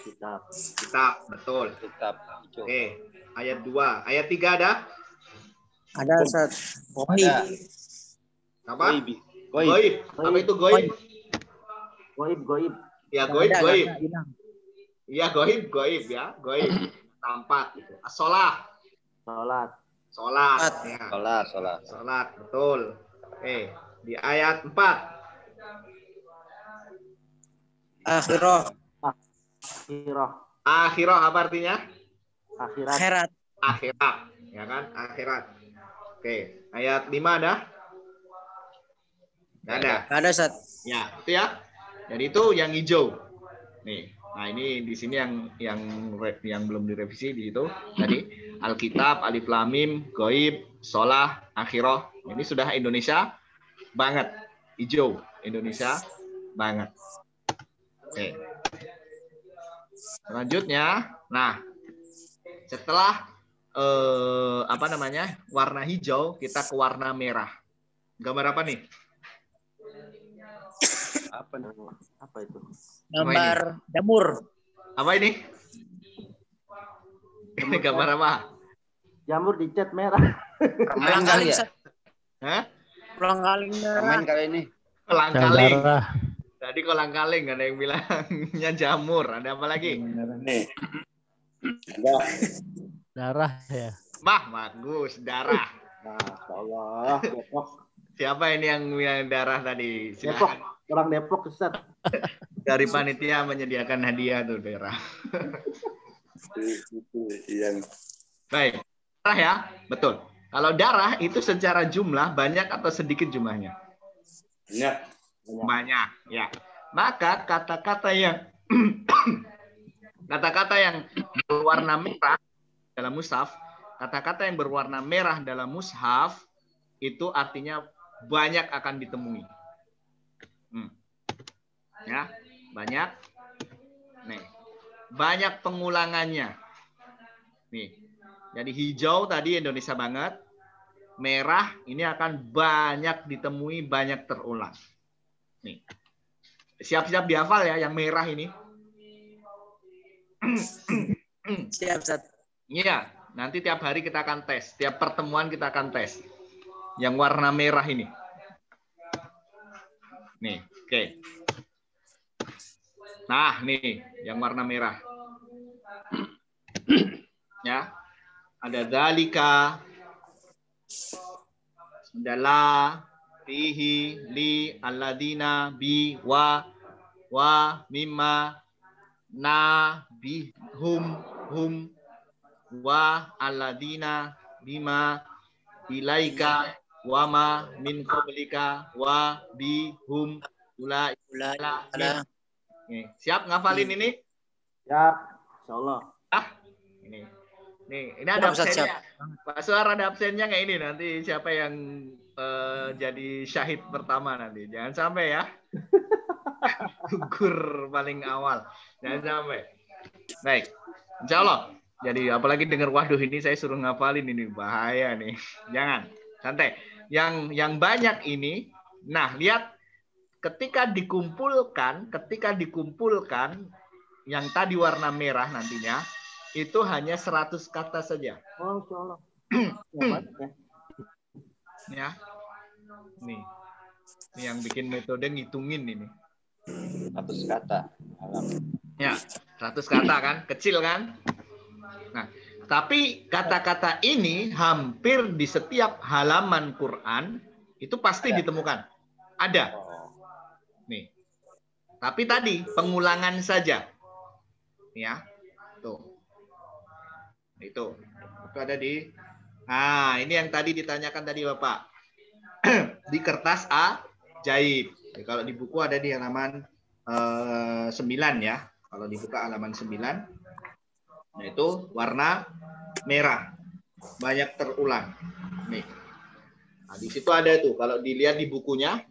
Kitab, betul. Kitab. Oke. Ayat 2. Ayat 3 ada? Ada, Ustadz. Apa? Goib. Goib. Apa itu goib? Goib. Ya, goib. Ada. Iya, goib ya. Goib. Tampak gitu. As-sholah. Sholat. Ya. Sholat, betul. Oke. Di ayat 4. Akhirah. Akhirah apa artinya? Akhirat. Akhirat. Ya kan? Akhirat. Oke. Ayat 5 ada? Nggak ada. Ada, Ustadz. Ya, itu ya. Jadi itu yang hijau. Nih. Nah, ini di sini yang belum direvisi di itu. Tadi Alkitab, Alif Lam Mim, Goib, Sholah, Akhirah. Ini sudah Indonesia banget. Hijau. Indonesia banget. Oke. Selanjutnya, nah setelah warna hijau, kita ke warna merah. Gambar apa nih? Apa itu? Gambar jamur. Apa ini? Ini gambar apa? Jamur dicat merah. Permen kali ya? Hah? Kolang-kaling merah. Permen kali ini. Kolang-kaling. Darah. Tadi kolang-kaling, ada yang bilangnya jamur. Ada apa lagi? Nih. Darah ya. Bagus, darah. Masya Allah. Depok. Siapa ini yang bilang darah tadi? Silakan. Orang Depok, Ustaz. Dari panitia menyediakan hadiah tuh darah. Baik. Darah ya, betul. Kalau darah itu secara jumlah banyak atau sedikit jumlahnya? Banyak, ya. Maka kata-kata yang berwarna merah dalam mushaf kata-kata yang berwarna merah dalam mushaf itu artinya banyak akan ditemui. Ya, banyak. Nih, banyak pengulangannya. Nih, jadi hijau tadi Indonesia banget. Merah ini akan banyak ditemui, banyak terulang. Nih. Siap-siap dihafal ya yang merah ini. Siap, Ustaz. Iya, nanti tiap hari kita akan tes. Tiap pertemuan kita akan tes. Yang warna merah ini. Nih, oke. Nah, nih yang warna merah. Ya. Ada dzalika, adalah, fihi, li, alladina, bi, wa, mimma, na, bi, hum, wa, alladina, bima, ilaika, wama, min qablika, wa, bi, hum, ula. Siap ngafalin ini? Siap, insyaallah. Ini ada absennya. Pak Suar ada absennya nggak ini? Nanti siapa yang jadi syahid pertama nanti? Jangan sampai ya. Gugur paling awal. Jangan sampai. Baik. Insya Allah. Jadi apalagi dengar waduh ini saya suruh ngafalin ini bahaya nih. Jangan. Santai. Yang banyak ini. Nah lihat ketika dikumpulkan yang tadi warna merah nantinya. Itu hanya 100 kata saja. Oh, insyaallah. Ya. Nih. Ini yang bikin metode ngitungin ini. 100 kata. Ya, 100 kata kan? Kecil kan? Nah, tapi kata-kata ini hampir di setiap halaman Quran itu pasti ditemukan. Ada. Nih. Tapi tadi pengulangan saja. Ya. Tuh. Itu ada di. Nah, ini yang tadi ditanyakan tadi Bapak. Di kertas ajaib. Kalau di buku ada di halaman 9 ya. Kalau dibuka halaman 9. Nah, itu warna merah. Banyak terulang. Nih. Nah, di situ ada tuh. Kalau dilihat di bukunya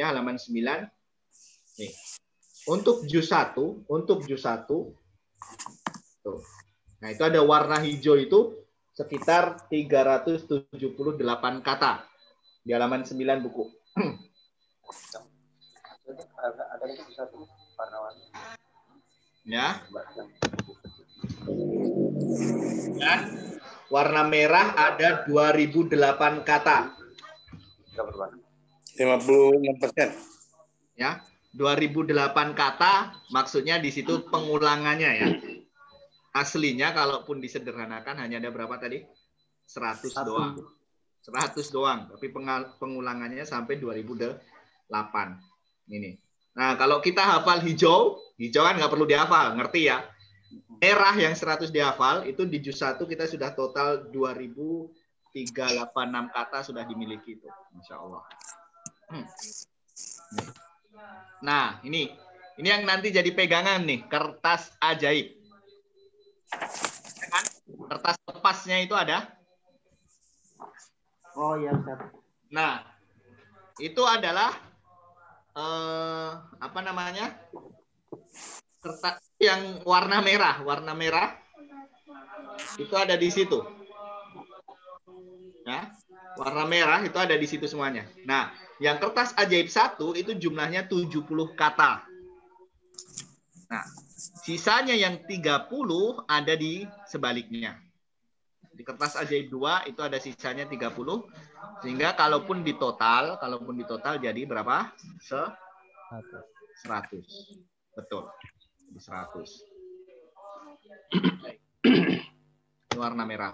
halaman 9. Nih. Untuk juz 1, tuh. Nah, itu ada warna hijau itu sekitar 378 kata di halaman 9 buku. Ada itu satu warna-warni. Ya. Ya. Warna merah ada 2008 kata. 56%. Ya. 2008 kata maksudnya di situ pengulangannya ya. Aslinya kalaupun disederhanakan hanya ada berapa tadi? 100 doang. 100 doang, tapi pengulangannya sampai 2008. Ini. Nah, kalau kita hafal hijau kan nggak perlu dihafal, ngerti ya? Merah yang 100 dihafal, itu di juz 1 kita sudah total 2386 kata sudah dimiliki itu. Masya Allah. Nah, ini yang nanti jadi pegangan nih, kertas ajaib. Kan? Kertas lepasnya itu ada. Oh iya, Ustaz. Nah, itu adalah apa namanya? Kertas yang warna merah itu ada di situ. Ya, warna merah itu ada di situ semuanya. Nah, yang kertas ajaib 1 itu jumlahnya 70 kata. Nah, sisanya yang 30 ada di sebaliknya. Di kertas ajaib 2 itu ada sisanya 30. Sehingga kalaupun di total jadi berapa? 100. Betul. Di 100. Ini warna merah.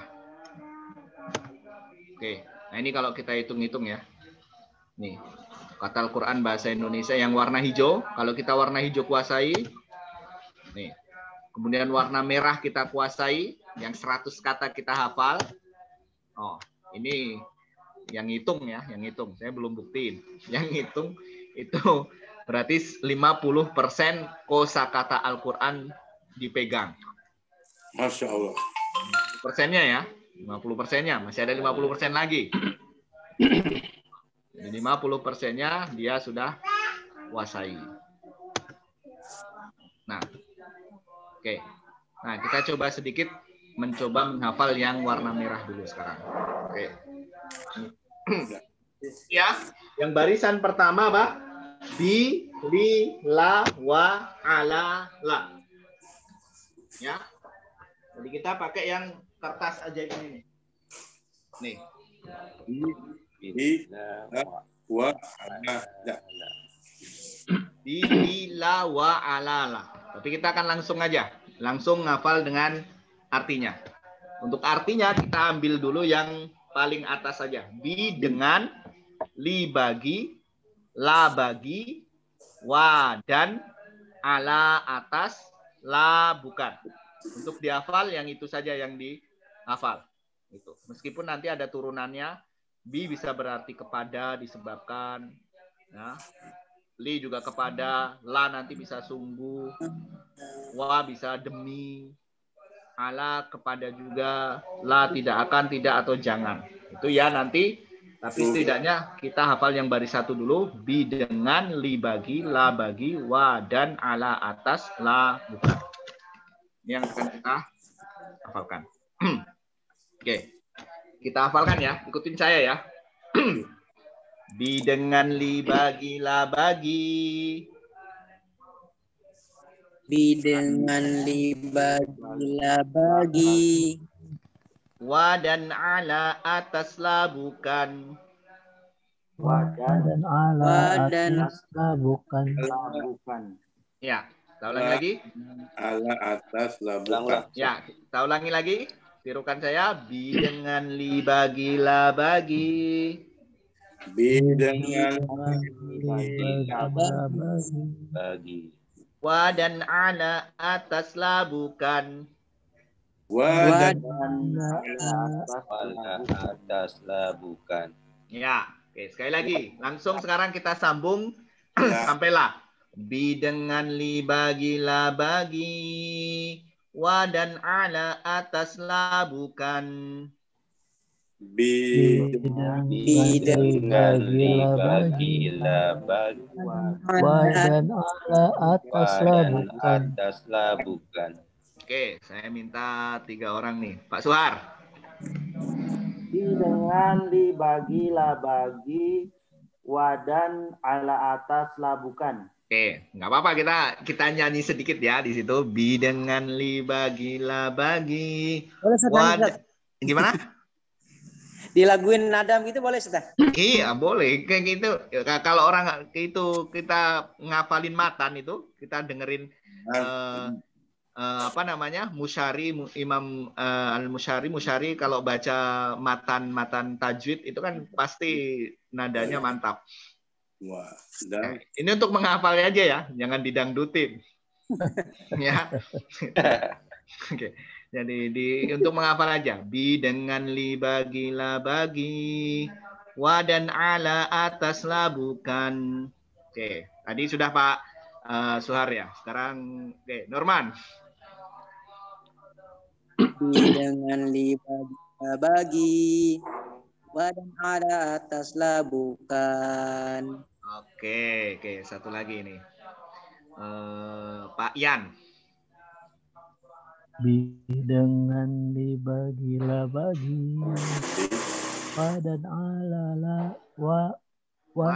Oke. Nah, ini kalau kita hitung-hitung ya. Nih, kata Al-Quran bahasa Indonesia yang warna hijau. Kalau kita warna hijau kuasai. Nih. Kemudian warna merah kita kuasai, yang 100 kata kita hafal. Oh, ini yang hitung ya, yang hitung. Saya belum buktiin. Yang hitung itu berarti 50% kosakata Al-Quran dipegang. Masya Allah. Persennya ya. 50%-nya, masih ada 50% lagi. Jadi 50%-nya dia sudah kuasai. Nah, oke. Nah, kita coba sedikit mencoba menghafal yang warna merah dulu sekarang. Oke. Ya, yang barisan pertama apa? Bi, li, la, wa, ala, la. Ya. Jadi kita pakai yang kertas aja ini nih. Nih. Bi, la, wa, ala, la. Bi, li, la, wa, ala, la. Tapi kita akan langsung aja. Langsung ngafal dengan artinya. Untuk artinya kita ambil dulu yang paling atas saja. Bi dengan, li bagi, la bagi, wa dan, ala atas, la bukan. Untuk dihafal yang itu saja yang dihafal. Itu. Meskipun nanti ada turunannya, bi bisa berarti kepada, disebabkan, ya. Li juga kepada, la nanti bisa sungguh, wa bisa demi, ala kepada juga, la tidak akan, tidak atau jangan. Itu ya nanti. Tapi setidaknya kita hafal yang baris satu dulu. Bi dengan, li bagi, la bagi, wa dan, ala atas, la bukan. Ini yang akan kita hafalkan. Oke. Kita hafalkan ya. Ikutin saya ya. Bi dengan, li bagi, la bagi. Bi dengan li bagi la bagi. Wa dan, ala atas, la bukan. Wa dan ala dan atas la bukan. la bukan. Ya. Kita ulangi lagi. Ala atas, la bukan. Ya. Kita ulangi lagi. Tirukan saya. Bi dengan, li bagi, la bagi. Bi dengan Bagi. Wa dan, ala atas, la bukan. wa dan atas la bukan. Ya. Oke, sekali lagi. Langsung sekarang kita sambung Ya. sampai la. Bi dengan, li bagi, la bagi. Wa dan, ala atas, la bukan. bi Dengan li bagi la bagi. Wa dan ala atas la bukan. Atas la bukan. Oke, saya minta 3 orang nih. Pak Suhar. Bi dengan, li bagi, la bagi, wa dan, ala atas, la bukan. Oke, nggak apa-apa kita nyanyi sedikit ya di situ. Bi dengan, li bagi, la bagi. Boleh Ustaz, Wa Ustaz. gimana? Dilaguin nadam gitu boleh Ustaz? Iya, boleh. Kayak gitu. Ya, kalau orang itu kita ngafalin matan itu, kita dengerin apa namanya? Musyari, Imam Al-Musyari kalau baca matan tajwid itu kan pasti nadanya mantap. Wah, dan Ini untuk menghafalnya aja ya, jangan didangdutin. Ya. Oke. Jadi untuk menghafal aja. Bi dengan, li bagi, la bagi. Wa dan, ala atas, la bukan. Oke, tadi sudah Pak Suhar ya. Sekarang oke, Norman. Bi dengan li bagi la bagi. Wa dan ala atas la bukan. Oke, satu lagi nih. Pak Yan. Bi dengan dibagi la bagi. Wa dan ala la wa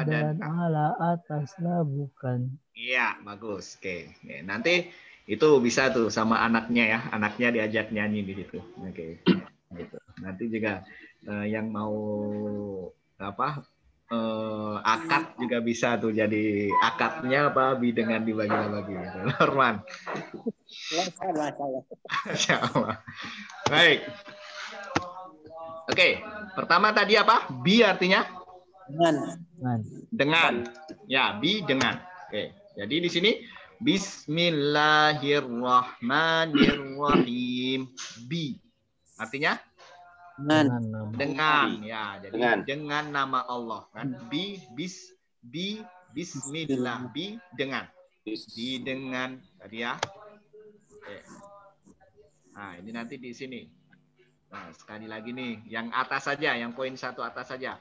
dan ala atas la bukan. Iya, bagus. Oke. Nanti itu bisa tuh sama anaknya ya. Anaknya diajak nyanyi di situ. Oke. Gitu. Nanti juga yang mau apa? Akad juga bisa tuh jadi akadnya apa bi dengan dibagi lagi gitu. Norman. Insyaallah. Baik. Oke, pertama tadi apa? Bi artinya dengan. Ya, bi dengan. Oke. Jadi di sini Bismillahirrahmanirrahim. Bi artinya dengan ya, jadi dengan nama Allah kan. Bismillah, bi dengan tadi ya. Oke. Nah, ini nanti di sini Nah, sekali lagi nih, yang atas saja, yang poin 1 atas saja.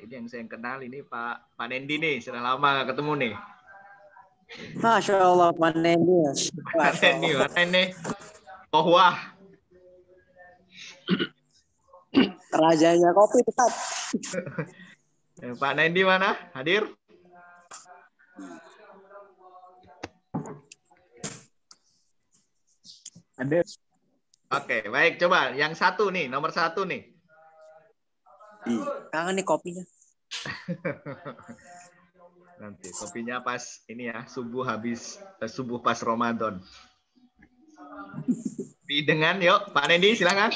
Ini yang saya kenal ini Pak Nendi nih, sudah lama nggak ketemu nih. Masya Allah, Pak Nendi. Pak Nendi, mana ini? Oh wah. Rajanya kopi tetap. Pak Nendi mana? Hadir? Ada. Oke, baik. Coba yang 1 nih, nomor 1 nih. Kangen nih kopinya. Nanti kopinya pas ini ya, subuh pas Ramadan. Dengan yuk, Pak Nendi silakan.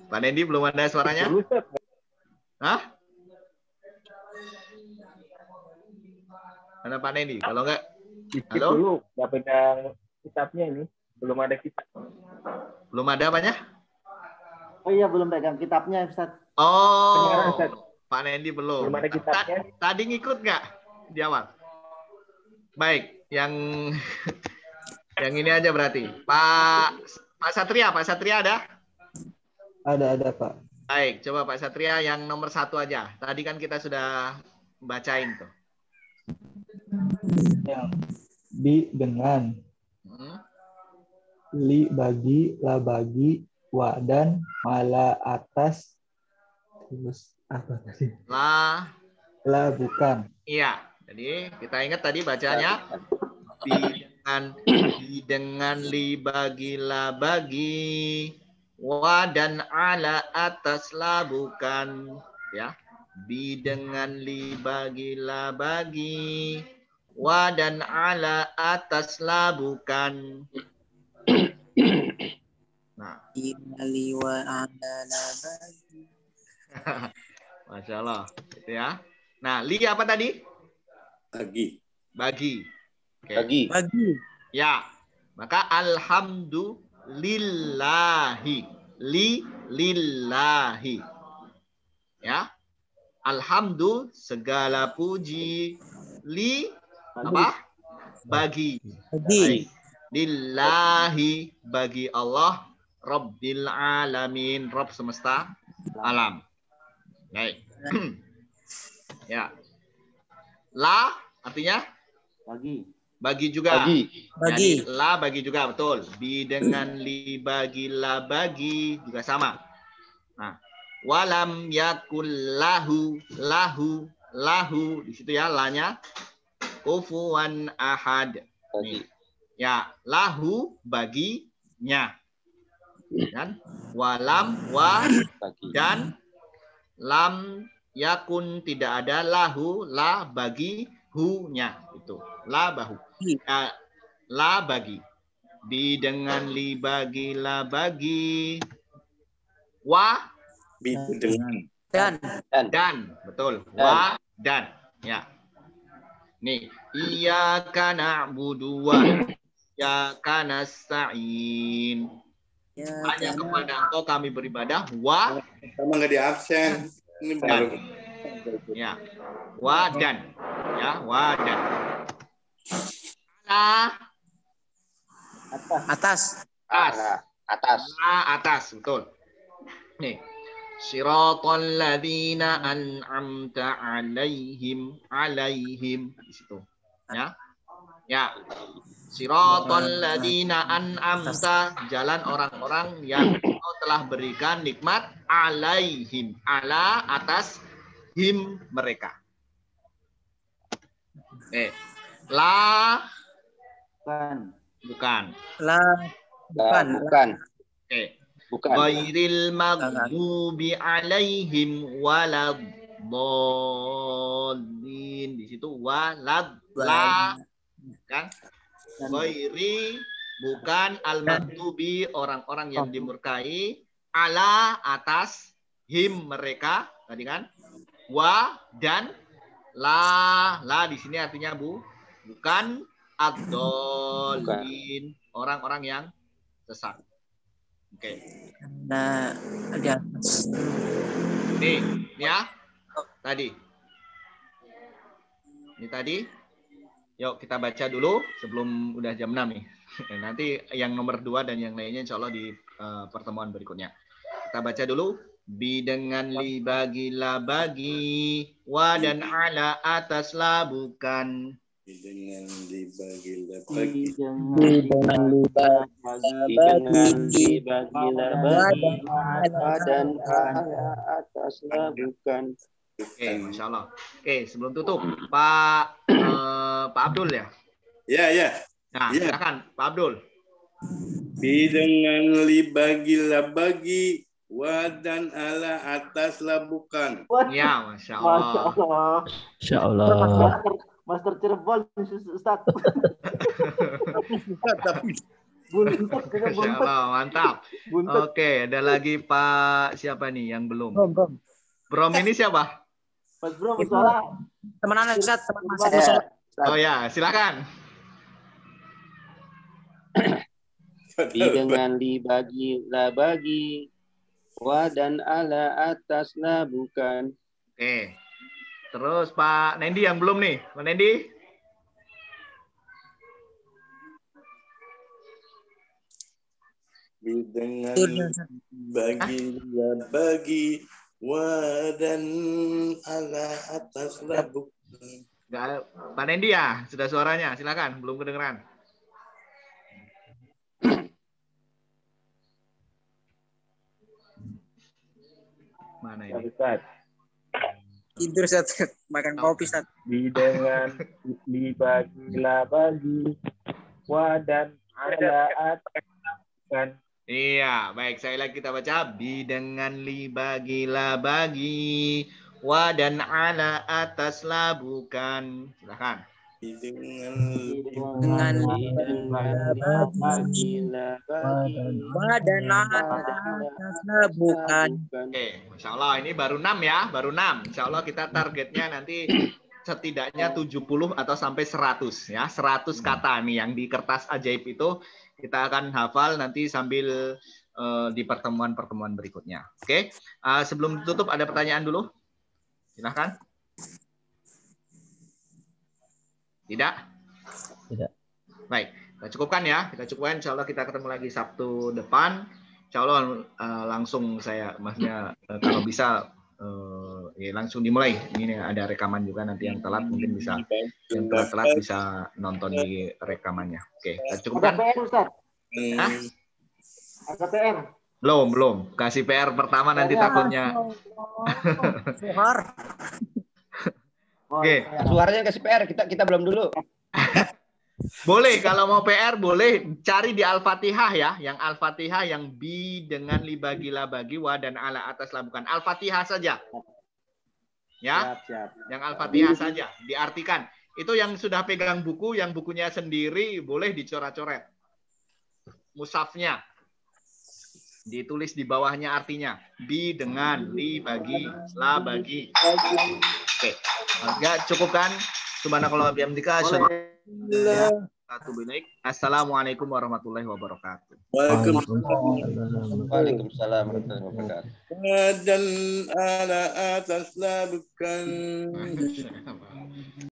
Pak Nendi belum ada suaranya? Hah? Mana Pak Nendi? Kalau enggak, halo? Dulu nggak pegang kitabnya ini, belum ada kitab. Belum ada apanya? Oh iya, belum pegang kitabnya, Ustaz. Oh, Sekarang, Ustaz. Pak Nendi belum. Belum ada kitabnya. Tadi ngikut nggak di awal? Baik, yang ini aja berarti. Pak Satria ada? Ada Pak. Baik, coba Pak Satria yang nomor 1 aja. Tadi kan kita sudah bacain tuh. Yang bi dengan, li bagi, la bagi, wa dan, mala atas, terus apa tadi? La bukan. Iya, jadi kita ingat tadi bacanya bi dengan li bagi, la bagi, wa dan ala atas la bukan, ya. Bi dengan li bagi, la bagi, wa dan ala atas la bukan. Nah, Li wa ala la bagi. Masya Allah, gitu ya. Nah, li apa tadi? Bagi. Okay. Bagi. Ya, maka alhamdulillahi, lillahi. Ya, alhamdu segala puji, apa? Bagi. Lillahi bagi Allah, Rabbil alamin, Rabb semesta alam. Baik. Ya. La artinya bagi juga. Bagi. Yani, la bagi juga, betul. Bi dengan li bagi, la bagi juga sama. Nah, walam yakul lahu di situ ya, lanya kufuwan ahad. Nih. Ya, lahu baginya. Kan? Walam wa dan lam yakun tidak ada lahu la bagi hu-nya itu. La bahu. La bagi. Bi dengan li bagi, la bagi. Wa Bi dengan dan betul. Wa dan. Ya. Nih, iyyaka na'budu wa iyyaka nasta'in. Hanya kepada Engkau kami beribadah. Wa sama nggak di absen. Ini baru. Ya. Wa dan. Ya, wa dan. Atas. Atas, betul. Nih. Siratal ladzina an'amta alaihim di situ. Ya. Ya. Siratal ladzina an'amta, jalan orang-orang yang Engkau telah berikan nikmat alaihim, ala atas him mereka. La bukan. La bukan. Bukan. Ghairil maghdubi alaihim waladdallin. Di situ walad la kan? Ghairi bukan, al-maghdubi orang-orang yang dimurkai, ala atas him mereka tadi kan? Wa dan la di sini artinya bukan ad-dallin, orang-orang yang sesat. Oke. Nah, di atas. Nih, ya. Tadi. Ini tadi. Yuk kita baca dulu sebelum udah jam 6 nih. Nanti yang nomor 2 dan yang lainnya insya Allah di pertemuan berikutnya. Kita baca dulu. Bi dengan li bagi la bagi, wa dan ala atas la bukan. Dengan dibagi bagi dengan dan atas lah bukan. Oke, Masya Allah. Oke, sebelum tutup, Pak Abdul ya? Ya. Nah, silakan Pak Abdul. Bi dengan li bagi la bagi, wa dan ala atas lah bukan. Ya, Masya Allah. Insya Allah. Master Cirebon, Ustaz. Buntut, Masya Allah, mantap. Oke, ada lagi Pak siapa nih yang belum? Brom ini siapa? Mas Bro, musola. teman anak Ustaz, teman masa musola. Oh ya, silakan. Bi dengan li bagi la bagi, wa dan ala atas lah bukan. Oke. Terus Pak Nendi yang belum nih. Pak Nendi? Bi dengan bagi la bagi, wa dan ala atas lah bukan. Enggak, Pak Nendi ya, sudah suaranya. Silakan, belum kedengeran. Mana ini? Tidur Ustaz, makan kopi Ustaz. Bi dengan li bagi la bagi, wa dan ala atas bukan. Iya, baik. Saya lagi kita baca. Bi dengan li bagi la bagi, wa dan ala atas la bukan. Silakan. Bi dengan Bagi la bagi, wa dan atas lah bukan. Oke, Masya Allah. Ini baru 6 ya. Baru 6. Insya Allah kita targetnya nanti setidaknya 70 atau sampai 100 ya. 100 kata nih yang di kertas ajaib itu kita akan hafal nanti sambil di pertemuan-pertemuan berikutnya. Oke. Sebelum ditutup ada pertanyaan dulu. Silahkan. Tidak? Tidak. Baik, kita cukupkan ya. Kita cukupkan. Insya Allah kita ketemu lagi Sabtu depan. Insya Allah langsung saya, maksudnya kalau bisa ya langsung dimulai. Ini ada rekaman juga nanti yang telat mungkin bisa, yang telat bisa nonton di rekamannya. Oke, kita cukupkan. Ada PR, Ustaz? Hah? Ada PR? Belum. Kasih PR pertama nanti takutnya. Oke. Suaranya kasih PR, kita belum dulu. Boleh, kalau mau PR boleh cari di Al-Fatihah ya, yang Al-Fatihah yang bi dengan li bagi la bagi, wa dan ala atas lah bukan. Al-Fatihah saja. Ya. Siap. Yang Al-Fatihah saja diartikan. Itu yang sudah pegang buku, yang bukunya sendiri boleh dicoret-coret. Mushafnya. Ditulis di bawahnya artinya. Bi dengan li bagi la bagi. Oke. Ya, cukupkan. Subhanakallah bihamdika. Assalamualaikum warahmatullahi wabarakatuh. Waalaikumsalam warahmatullahi wabarakatuh. Dan ala atas lah bukan.